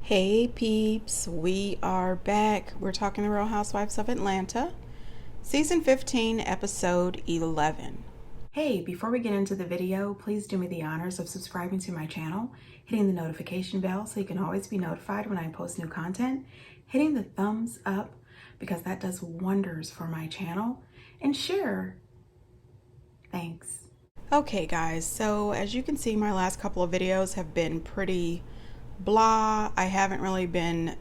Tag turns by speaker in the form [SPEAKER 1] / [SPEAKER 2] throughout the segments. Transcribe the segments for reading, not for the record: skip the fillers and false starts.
[SPEAKER 1] Hey peeps, we are back. We're talking the Real Housewives of Atlanta, season 15, episode 11. Hey, before we get into the video, please do me the honors of subscribing to my channel, hitting the notification bell so you can always be notified when I post new content, hitting the thumbs up because that does wonders for my channel, and share. Thanks. Okay guys, so as you can see, my last couple of videos have been pretty blah. I haven't really been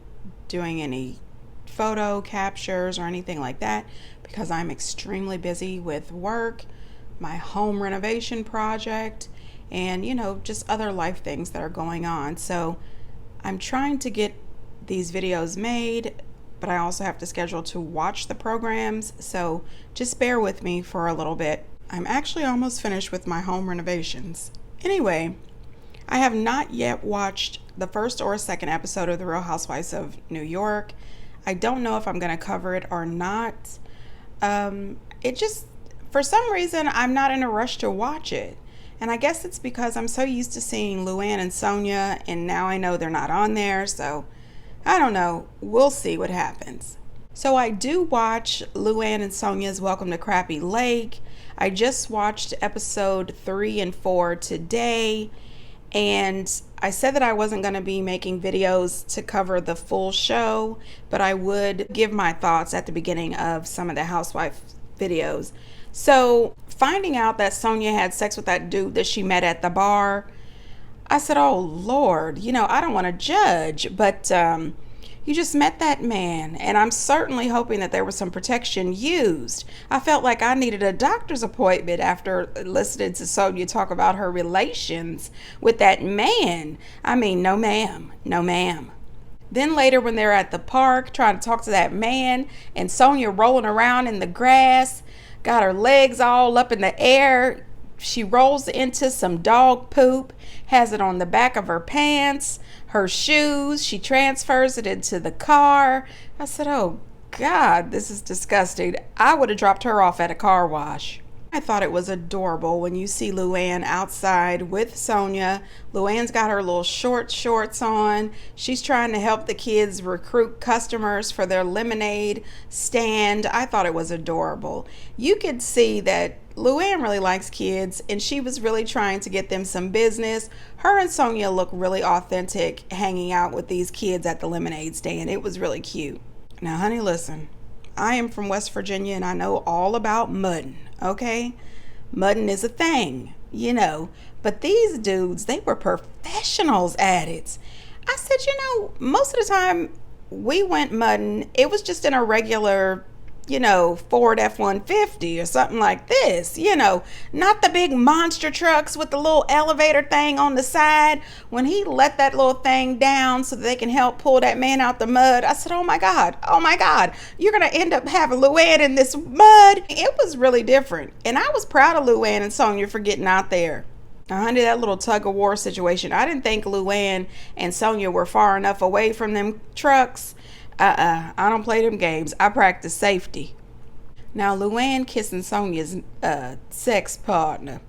[SPEAKER 1] doing any photo captures or anything like that because I'm extremely busy with work, my home renovation project, and just other life things that are going on. So I'm trying to get these videos made, but I also have to schedule to watch the programs, so just bear with me for a little bit. I'm actually almost finished with my home renovations. Anyway, I have not yet watched the first or second episode of The Real Housewives of New York. I don't know if I'm going to cover it or not. It just, for some reason, I'm not in a rush to watch it. And I guess it's because I'm so used to seeing Luann and Sonja, and now I know they're not on there, so I don't know. We'll see what happens. So I do watch Luann and Sonja's Welcome to Crappy Lake. I just watched episode 3 and 4 today. And I said that I wasn't going to be making videos to cover the full show, but I would give my thoughts at the beginning of some of the housewife videos. So finding out that Sonja had sex with that dude that she met at the bar, I said, oh Lord, I don't want to judge, but you just met that man, and I'm certainly hoping that there was some protection used. I felt like I needed a doctor's appointment after listening to Sonja talk about her relations with that man. I mean, no ma'am, no ma'am. Then later when they're at the park trying to talk to that man, and Sonja rolling around in the grass, got her legs all up in the air, she rolls into some dog poop, has it on the back of her pants, her shoes, she transfers it into the car. I said, oh God, this is disgusting. I would have dropped her off at a car wash. I thought it was adorable when you see Luann outside with Sonja. Luann's got her little shorts on. She's trying to help the kids recruit customers for their lemonade stand. I thought it was adorable. You could see that Luann really likes kids, and she was really trying to get them some business. Her and Sonja look really authentic hanging out with these kids at the lemonade stand. It was really cute. Now, honey, listen. I am from West Virginia, and I know all about mudding, okay? Mudding is a thing, But these dudes, they were professionals at it. I said, most of the time we went mudding, it was just in a regular Ford F-150 or something like this, not the big monster trucks with the little elevator thing on the side. When he let that little thing down so that they can help pull that man out the mud, I said, oh my God, you're going to end up having Luann in this mud. It was really different. And I was proud of Luann and Sonja for getting out there. Now, honey, that little tug of war situation, I didn't think Luann and Sonja were far enough away from them trucks. I don't play them games. I practice safety. Now, Luann kissing Sonja's sex partner,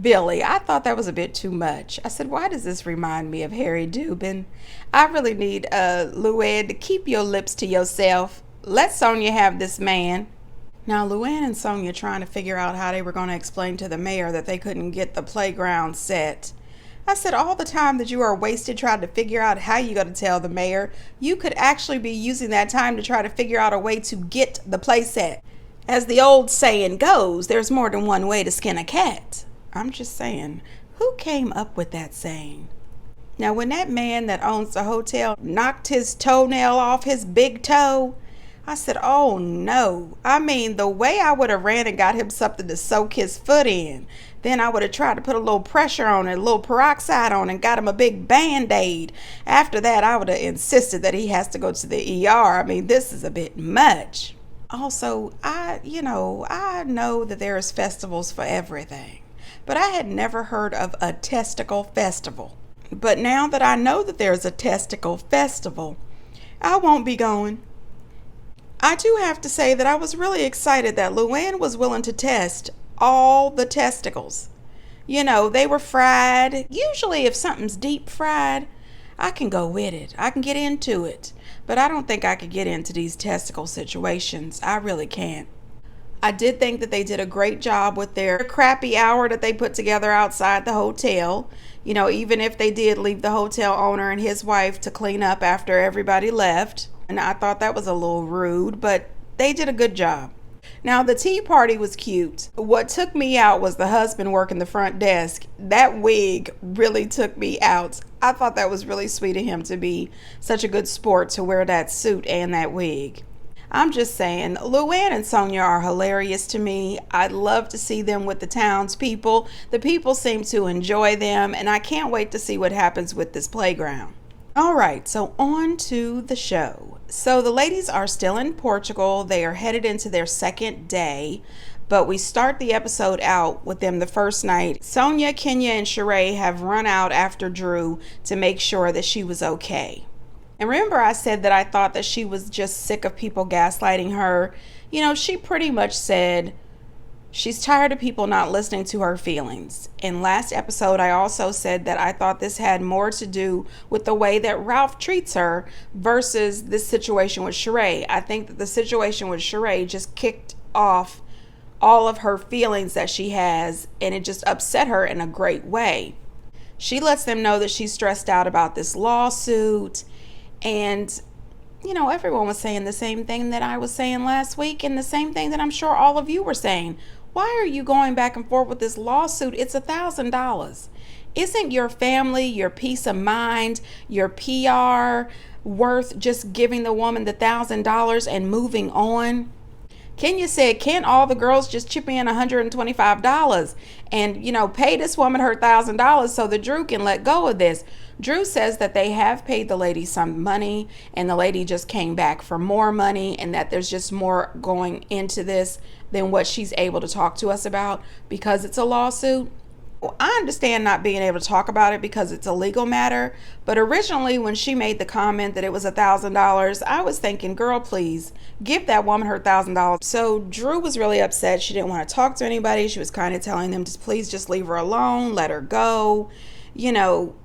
[SPEAKER 1] Billy, I thought that was a bit too much. I said, why does this remind me of Harry Dubin? I really need Luann to keep your lips to yourself. Let Sonja have this man. Now, Luann and Sonja trying to figure out how they were going to explain to the mayor that they couldn't get the playground set. I said, all the time that you are wasted trying to figure out how you're going to tell the mayor, you could actually be using that time to try to figure out a way to get the play set. As the old saying goes, there's more than one way to skin a cat. I'm just saying, who came up with that saying? Now, when that man that owns the hotel knocked his toenail off his big toe, I said, oh no. I mean, the way I would have ran and got him something to soak his foot in. Then I would have tried to put a little pressure on it, a little peroxide on it, and got him a big Band-Aid. After that, I would have insisted that he has to go to the ER. I mean, this is a bit much. Also, I know that there is festivals for everything, but I had never heard of a testicle festival. But now that I know that there's a testicle festival, I won't be going. I do have to say that I was really excited that Luann was willing to test all the testicles. They were fried. Usually if something's deep fried, I can go with it. I can get into it. But I don't think I could get into these testicle situations. I really can't. I did think that they did a great job with their crappy hour that they put together outside the hotel. You know, even if they did leave the hotel owner and his wife to clean up after everybody left. And I thought that was a little rude, but they did a good job. Now, the tea party was cute. What took me out was the husband working the front desk. That wig really took me out. I thought that was really sweet of him to be such a good sport to wear that suit and that wig. I'm just saying, Luann and Sonja are hilarious to me. I'd love to see them with the townspeople. The people seem to enjoy them, and I can't wait to see what happens with this playground. All right, so on to the show. So the ladies are still in Portugal. They are headed into their second day, but we start the episode out with them the first night. Sonja, Kenya, and Sheree have run out after Drew to make sure that she was okay. And remember, I said that I thought that she was just sick of people gaslighting her. You know, she pretty much said she's tired of people not listening to her feelings. In last episode, I also said that I thought this had more to do with the way that Ralph treats her versus this situation with Sheree. I think that the situation with Sheree just kicked off all of her feelings that she has, and it just upset her in a great way. She lets them know that she's stressed out about this lawsuit. And, you know, everyone was saying the same thing that I was saying last week, and the same thing that I'm sure all of you were saying. Why are you going back and forth with this lawsuit? It's $1,000. Isn't your family, your peace of mind, your PR worth just giving the woman the $1,000 and moving on? Kenya said, can't all the girls just chip in $125 and, you know, pay this woman her $1,000 so that Drew can let go of this? Drew says that they have paid the lady some money and the lady just came back for more money, and that there's just more going into this than what she's able to talk to us about because it's a lawsuit. Well, I understand not being able to talk about it because it's a legal matter, but originally when she made the comment that it was $1,000, I was thinking, girl, please give that woman her $1,000. So Drew was really upset. She didn't want to talk to anybody. She was kind of telling them to please just leave her alone, let her go. You know,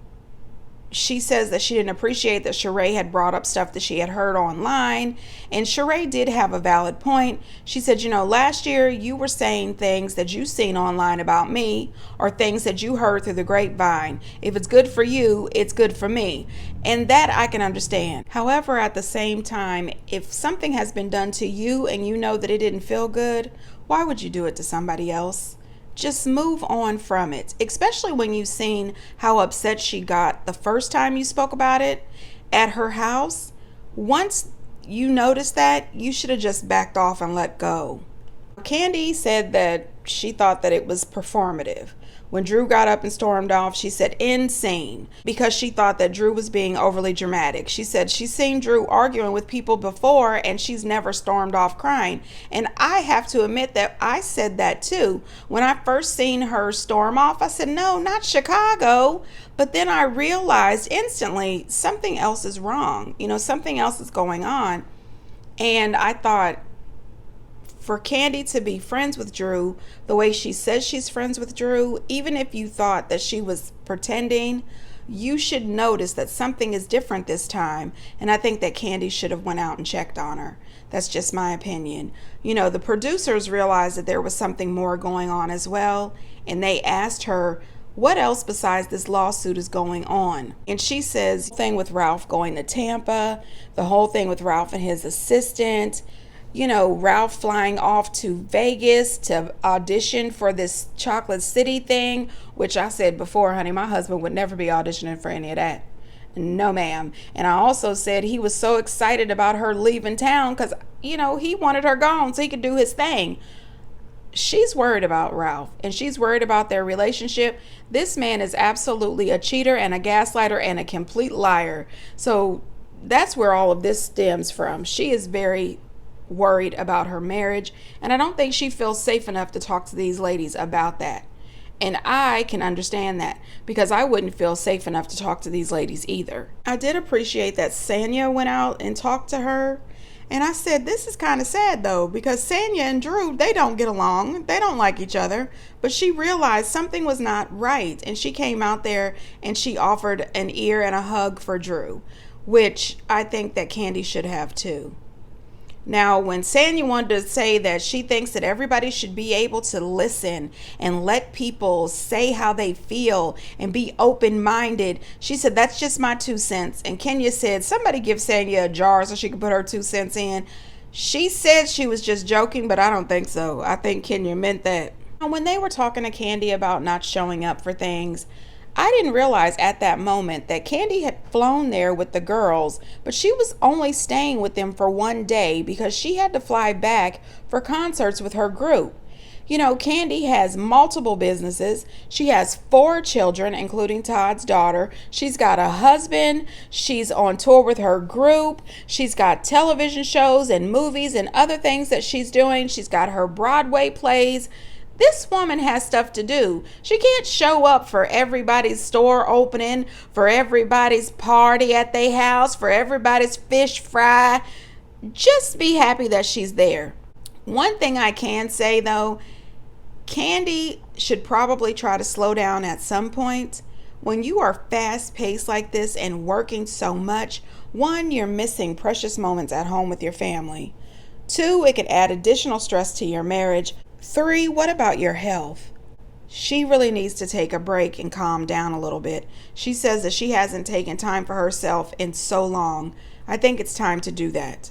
[SPEAKER 1] she says that she didn't appreciate that Sheree had brought up stuff that she had heard online. And Sheree did have a valid point. She said, you know, last year you were saying things that you seen online about me or things that you heard through the grapevine. If it's good for you, it's good for me. And that I can understand. However, at the same time, if something has been done to you and you know that it didn't feel good, why would you do it to somebody else? Just move on from it, especially when you've seen how upset she got the first time you spoke about it at her house. Once you noticed that, you should have just backed off and let go. Candy said that she thought that it was performative. When Drew got up and stormed off, she said insane because she thought that Drew was being overly dramatic. She said she's seen Drew arguing with people before and she's never stormed off crying. And I have to admit that I said that too. When I first seen her storm off, I said, no, not Chicago. But then I realized instantly something else is wrong. You know, something else is going on. And I thought, for Candy to be friends with Drew the way she says she's friends with Drew, even if you thought that she was pretending, you should notice that something is different this time. And I think that Candy should have went out and checked on her. That's just my opinion. You know, the producers realized that there was something more going on as well, and they asked her, what else besides this lawsuit is going on? And she says the thing with Ralph going to Tampa, the whole thing with Ralph and his assistant, you know, Ralph flying off to Vegas to audition for this Chocolate City thing, which I said before, honey, my husband would never be auditioning for any of that. No, ma'am. And I also said he was so excited about her leaving town because, you know, he wanted her gone so he could do his thing. She's worried about Ralph and she's worried about their relationship. This man is absolutely a cheater and a gaslighter and a complete liar. So that's where all of this stems from. She is very worried about her marriage, and I don't think she feels safe enough to talk to these ladies about that. And I can understand that because I wouldn't feel safe enough to talk to these ladies either. I did appreciate that Sonja went out and talked to her, And I said, this is kind of sad though, because Sonja and Drew, they don't get along. They don't like each other. But she realized something was not right. And she came out there and she offered an ear and a hug for Drew, which I think that Kandi should have too. Now, when Sonja wanted to say that she thinks that everybody should be able to listen and let people say how they feel and be open-minded, she said, that's just my 2 cents. And Kenya said, somebody give Sonja a jar so she could put her 2 cents in. She said she was just joking, but I don't think so. I think Kenya meant that. When they were talking to Kandi about not showing up for things, I didn't realize at that moment that Kandi had flown there with the girls, but she was only staying with them for 1 day because she had to fly back for concerts with her group. You know, Kandi has multiple businesses. She has 4 children, including Todd's daughter. She's got a husband. She's on tour with her group. She's got television shows and movies and other things that she's doing. She's got her Broadway plays. This woman has stuff to do. She can't show up for everybody's store opening, for everybody's party at their house, for everybody's fish fry. Just be happy that she's there. One thing I can say though, Kandi should probably try to slow down at some point. When you are fast paced like this and working so much, 1, you're missing precious moments at home with your family. 2, it could add additional stress to your marriage. 3, what about your health? She really needs to take a break and calm down a little bit. She says that she hasn't taken time for herself in so long. I think it's time to do that.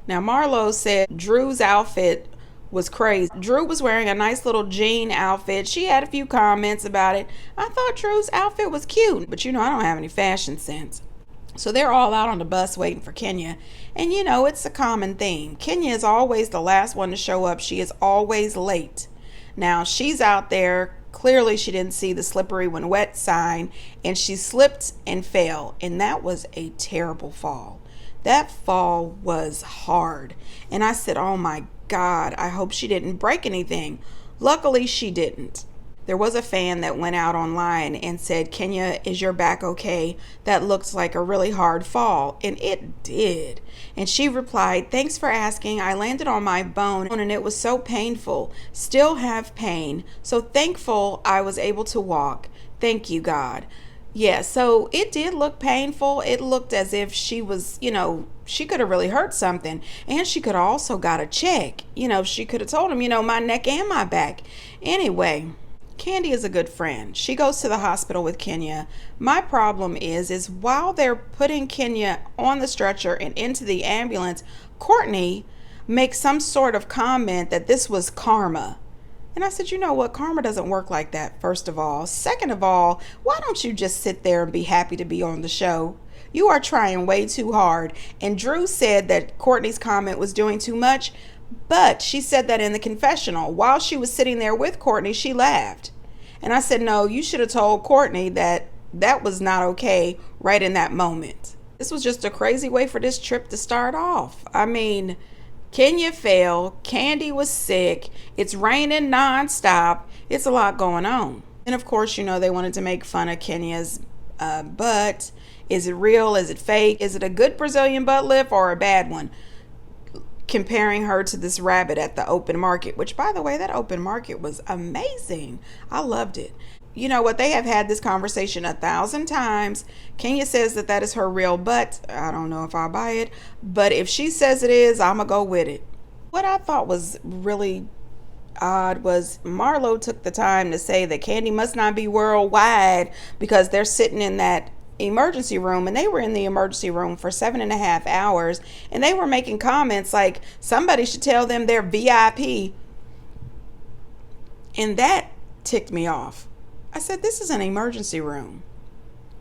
[SPEAKER 1] Now, Marlo said Drew's outfit was crazy. Drew was wearing a nice little jean outfit. She had a few comments about it. I thought Drew's outfit was cute, but you know, I don't have any fashion sense. So they're all out on the bus waiting for Kenya. And you know, it's a common theme. Kenya is always the last one to show up. She is always late. Now she's out there. Clearly she didn't see the slippery when wet sign and she slipped and fell. And that was a terrible fall. That fall was hard. And I said, oh my God, I hope she didn't break anything. Luckily she didn't. There was a fan that went out online and said, Kenya, is your back okay? That looks like a really hard fall. And it did. And she replied, thanks for asking. I landed on my bone and it was so painful. Still have pain. So thankful I was able to walk. Thank you, God. Yeah, so it did look painful. It looked as if she was, you know, she could have really hurt something. And she could have also got a check. You know, she could have told him, you know, my neck and my back. Anyway. Kandi is a good friend. She goes to the hospital with Kenya. My problem is while they're putting Kenya on the stretcher and into the ambulance, Courtney makes some sort of comment that this was karma. And I said, you know what? Karma doesn't work like that, first of all. Second of all, why don't you just sit there and be happy to be on the show? You are trying way too hard. And Drew said that Courtney's comment was doing too much. But she said that in the confessional. While she was sitting there with Courtney, she laughed. And I said, no, you should have told Courtney that that was not okay right in that moment. This was just a crazy way for this trip to start off. I mean, Kenya fell. Kandi was sick. It's raining nonstop. It's a lot going on. And of course, you know, they wanted to make fun of Kenya's butt. Is it real? Is it fake? Is it a good Brazilian butt lift or a bad one? Comparing her to this rabbit at the open market, which by the way, that open market was amazing. I loved it. You know what? They have had this conversation 1,000 times. Kenya says that that is her real butt. I don't know if I'll buy it, but if she says it is, I'm gonna go with it. What I thought was really odd was Marlo took the time to say that Kandi must not be worldwide because they're sitting in that emergency room, and they were in the emergency room for 7.5 hours, and they were making comments like somebody should tell them they're VIP, and that ticked me off. I said, this is an emergency room.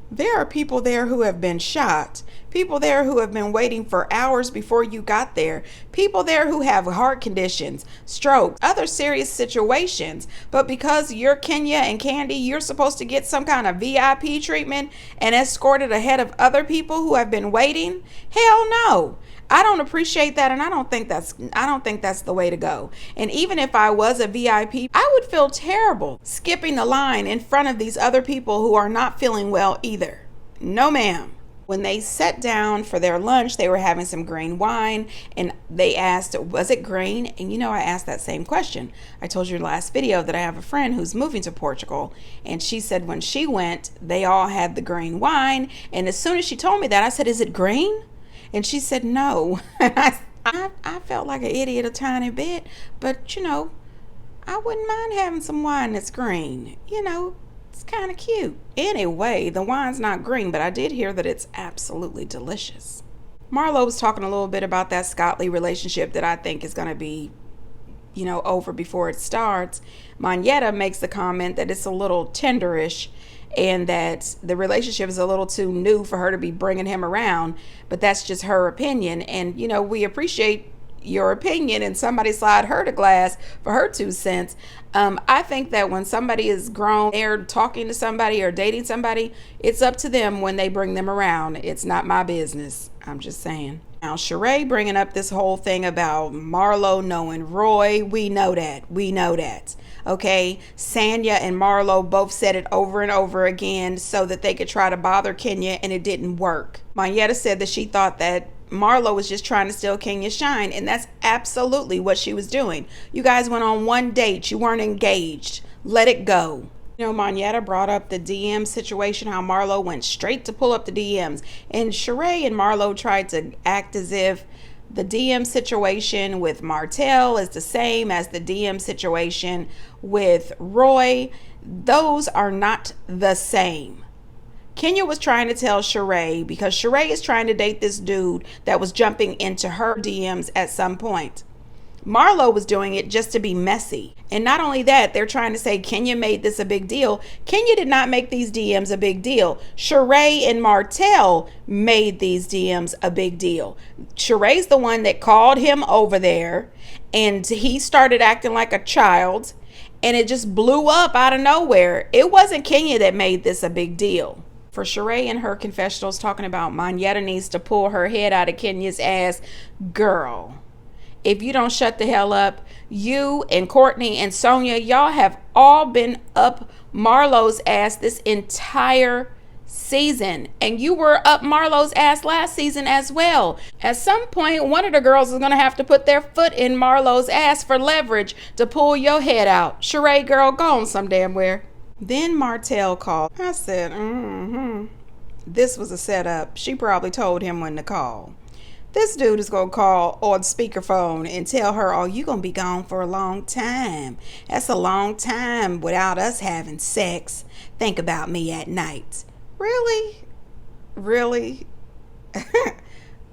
[SPEAKER 1] There are people there who have been shot, people there who have been waiting for hours before you got there, people there who have heart conditions, strokes, other serious situations. But because you're Kenya and Kandi, you're supposed to get some kind of VIP treatment and escorted ahead of other people who have been waiting? Hell no. I don't appreciate that, and I don't think that's the way to go. And even if I was a VIP, I would feel terrible skipping the line in front of these other people who are not feeling well either. No, ma'am. When they sat down for their lunch, they were having some green wine, and they asked, was it green? And I asked that same question. I told you in the last video that I have a friend who's moving to Portugal, and she said when she went, they all had the green wine. And as soon as she told me that, I said, is it green? And she said, no. I felt like an idiot a tiny bit, but I wouldn't mind having some wine that's green. It's kind of cute. Anyway, the wine's not green, but I did hear that it's absolutely delicious. Marlo was talking a little bit about that Scott Lee relationship that I think is going to be, over before it starts. Monyetta makes the comment that it's a little tenderish and that the relationship is a little too new for her to be bringing him around. But that's just her opinion. And, we appreciate your opinion, and somebody slide her to glass for her 2 cents. I think that when somebody is grown, they're talking to somebody or dating somebody, it's up to them when they bring them around. It's not my business. I'm just saying. Now, Sheree bringing up this whole thing about Marlo knowing Roy. We know that. Okay. Sonja and Marlo both said it over and over again so that they could try to bother Kenya, and it didn't work. Monyetta said that she thought that Marlo was just trying to steal Kenya's shine, and that's absolutely what she was doing. You guys went on one date. You weren't engaged. Let it go. Monyetta brought up the DM situation, how Marlo went straight to pull up the DMs. And Sheree and Marlo tried to act as if the DM situation with Martell is the same as the DM situation with Roy. Those are not the same. Kenya was trying to tell Sheree, because Sheree is trying to date this dude that was jumping into her DMs at some point. Marlo was doing it just to be messy. And not only that, they're trying to say Kenya made this a big deal. Kenya did not make these DMs a big deal. Sheree and Martell made these DMs a big deal. Sheree's the one that called him over there, and he started acting like a child, and it just blew up out of nowhere. It wasn't Kenya that made this a big deal. For Sheree and her confessionals talking about Monyetta needs to pull her head out of Kenya's ass. Girl, if you don't shut the hell up, you and Courtney and Sonja, y'all have all been up Marlo's ass this entire season. And you were up Marlo's ass last season as well. At some point, one of the girls is going to have to put their foot in Marlo's ass for leverage to pull your head out. Sheree, girl, go on some damn where. Then Martell called. I said, this was a setup. She probably told him when to call. This dude is going to call on speakerphone and tell her, oh, you're going to be gone for a long time. That's a long time without us having sex. Think about me at night. Really? Really?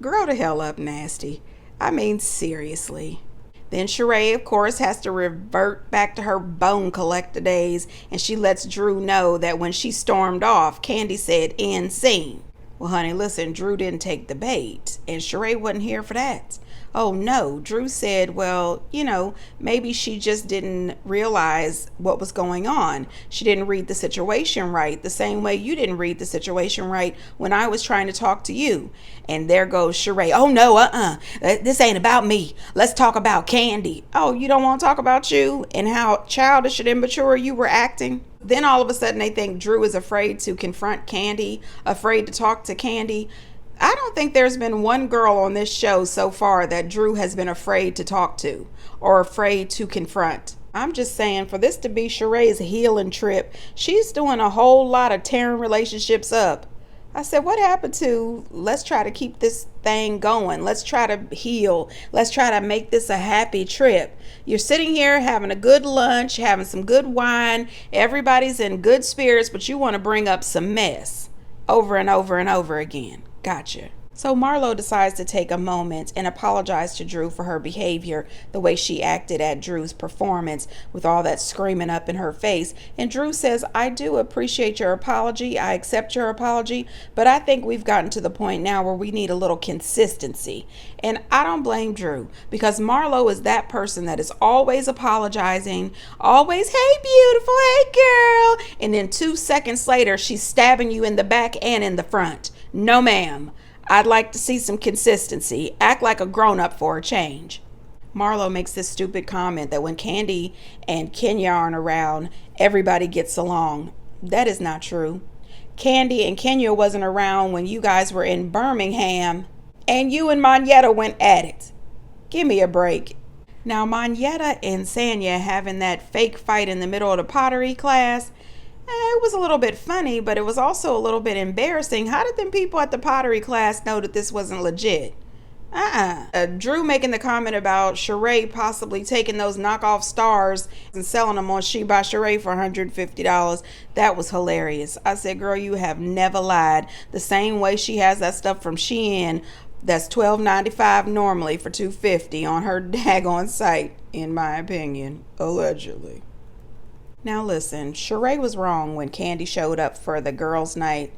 [SPEAKER 1] Grow the hell up, nasty. I mean, seriously. Then Sheree, of course, has to revert back to her bone collector days, and she lets Drew know that when she stormed off, Candy said, end scene. Well, honey, listen, Drew didn't take the bait, and Sheree wasn't here for that. Oh, no. Drew said, well, maybe she just didn't realize what was going on. She didn't read the situation right, the same way you didn't read the situation right when I was trying to talk to you. And there goes Sheree. Oh, no, this ain't about me. Let's talk about Candy. Oh, you don't want to talk about you and how childish and immature you were acting? Then all of a sudden they think Drew is afraid to confront Candy, afraid to talk to Candy. I don't think there's been one girl on this show so far that Drew has been afraid to talk to or afraid to confront. I'm just saying, for this to be Sheree's healing trip, she's doing a whole lot of tearing relationships up. I said, what happened to, let's try to keep this thing going. Let's try to heal. Let's try to make this a happy trip. You're sitting here having a good lunch, having some good wine. Everybody's in good spirits, but you want to bring up some mess over and over and over again. Gotcha. So Marlo decides to take a moment and apologize to Drew for her behavior, the way she acted at Drew's performance with all that screaming up in her face. And Drew says, I do appreciate your apology. I accept your apology, but I think we've gotten to the point now where we need a little consistency. And I don't blame Drew, because Marlo is that person that is always apologizing, always, hey, beautiful, hey, girl. And then 2 seconds later, she's stabbing you in the back and in the front. No, ma'am. I'd like to see some consistency. Act like a grown-up for a change. Marlo makes this stupid comment that when Candy and Kenya aren't around, everybody gets along. That is not true. Candy and Kenya wasn't around when you guys were in Birmingham and you and Monyetta went at it. Give me a break. Now, Monyetta and Sonja having that fake fight in the middle of the pottery class, it was a little bit funny, but it was also a little bit embarrassing. How did them people at the pottery class know that this wasn't legit? Drew making the comment about Sheree possibly taking those knockoff stars and selling them on She by Sheree for $150. That was hilarious. I said, girl, you have never lied. The same way she has that stuff from Shein that's $12.95 normally for $2.50 on her daggone site, in my opinion, allegedly. Now listen, Sheree was wrong when Candy showed up for the girls' night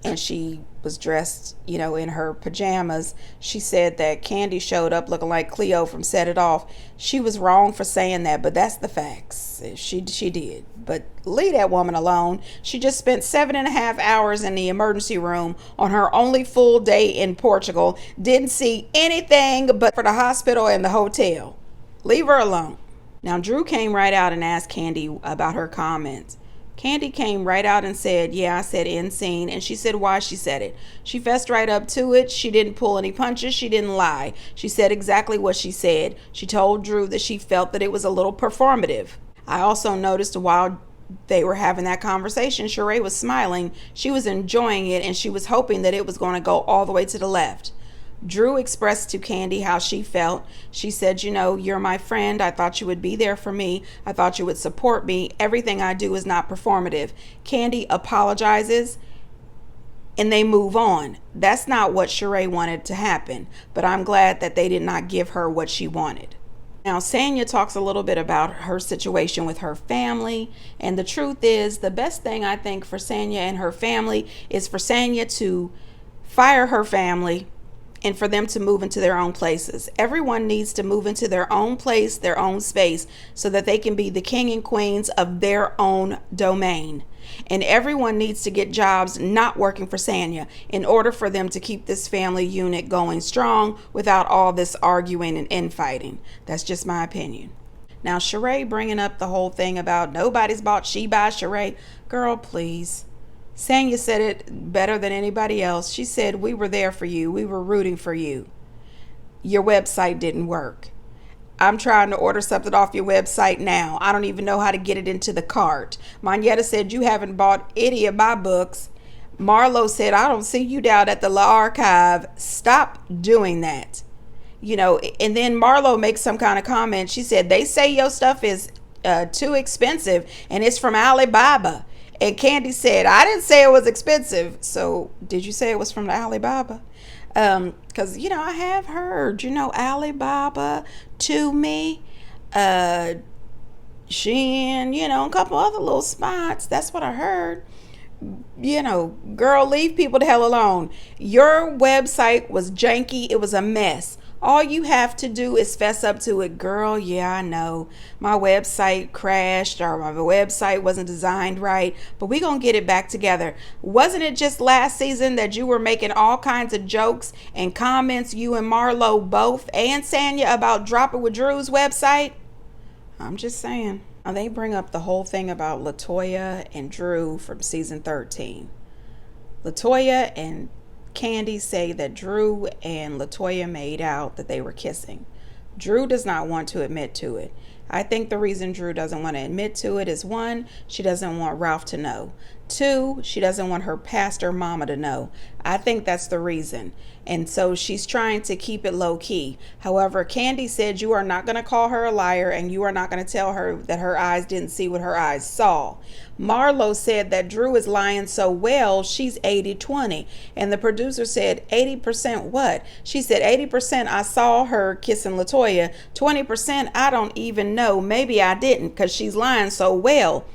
[SPEAKER 1] and she was dressed, in her pajamas. She said that Candy showed up looking like Cleo from Set It Off. She was wrong for saying that, but that's the facts. She did. But leave that woman alone. She just spent 7.5 hours in the emergency room on her only full day in Portugal. Didn't see anything but for the hospital and the hotel. Leave her alone. Now, Drew came right out and asked Candy about her comments. Candy came right out and said, yeah, I said insane. And she said why she said it. She fessed right up to it. She didn't pull any punches. She didn't lie. She said exactly what she said. She told Drew that she felt that it was a little performative. I also noticed while they were having that conversation, Sheree was smiling. She was enjoying it and she was hoping that it was going to go all the way to the left. Drew expressed to Candy how she felt. She said, you're my friend. I thought you would be there for me. I thought you would support me. Everything I do is not performative. Candy apologizes and they move on. That's not what Sheree wanted to happen, but I'm glad that they did not give her what she wanted. Now, Sonja talks a little bit about her situation with her family, and the truth is the best thing I think for Sonja and her family is for Sonja to fire her family and for them to move into their own places. Everyone needs to move into their own place, their own space, so that they can be the king and queens of their own domain. And everyone needs to get jobs not working for Sonja in order for them to keep this family unit going strong without all this arguing and infighting. That's just my opinion. Now, Sheree bringing up the whole thing about nobody's bought She by Sheree. Girl, please. Sonja said it better than anybody else. She said, we were there for you. We were rooting for you. Your website didn't work. I'm trying to order something off your website now. I don't even know how to get it into the cart. Monyetta said, you haven't bought any of my books. Marlo said, I don't see you down at the La Archive. Stop doing that. And then Marlo makes some kind of comment. She said, they say your stuff is too expensive and it's from Alibaba. And Candy said, I didn't say it was expensive. So did you say it was from the Alibaba? Because, I have heard, Alibaba, To Me, Shein, a couple other little spots. That's what I heard. Girl, leave people the hell alone. Your website was janky. It was a mess. All you have to do is fess up to it. Girl, yeah, I know. My website crashed or my website wasn't designed right, but we're going to get it back together. Wasn't it just last season that you were making all kinds of jokes and comments, you and Marlo both, and Sonja, about dropping with Drew's website? I'm just saying. Now, they bring up the whole thing about LaToya and Drew from season 13. LaToya and Candy say that Drew and LaToya made out, that they were kissing. Drew does not want to admit to it. I think the reason Drew doesn't want to admit to it is 1, she doesn't want Ralph to know. 2, she doesn't want her pastor mama to know. I think that's the reason. And so she's trying to keep it low key. However, Candy said you are not going to call her a liar and you are not going to tell her that her eyes didn't see what her eyes saw. Marlo said that Drew is lying so well, she's 80-20. And the producer said 80% what? She said 80% I saw her kissing LaToya. 20% I don't even know. Maybe I didn't because she's lying so well.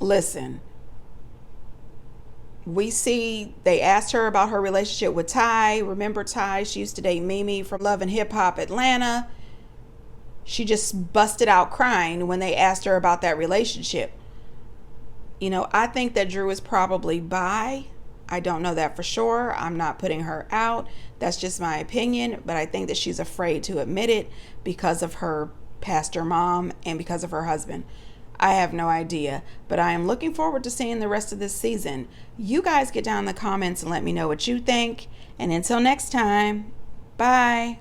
[SPEAKER 1] Listen. We see they asked her about her relationship with Ty. Remember Ty? She used to date Mimi from Love and Hip Hop Atlanta. She just busted out crying when they asked her about that relationship. I think that Drew is probably bi. I don't know that for sure. I'm not putting her out. That's just my opinion. But I think that she's afraid to admit it because of her pastor mom and because of her husband. I have no idea, but I am looking forward to seeing the rest of this season. You guys get down in the comments and let me know what you think. And until next time, bye.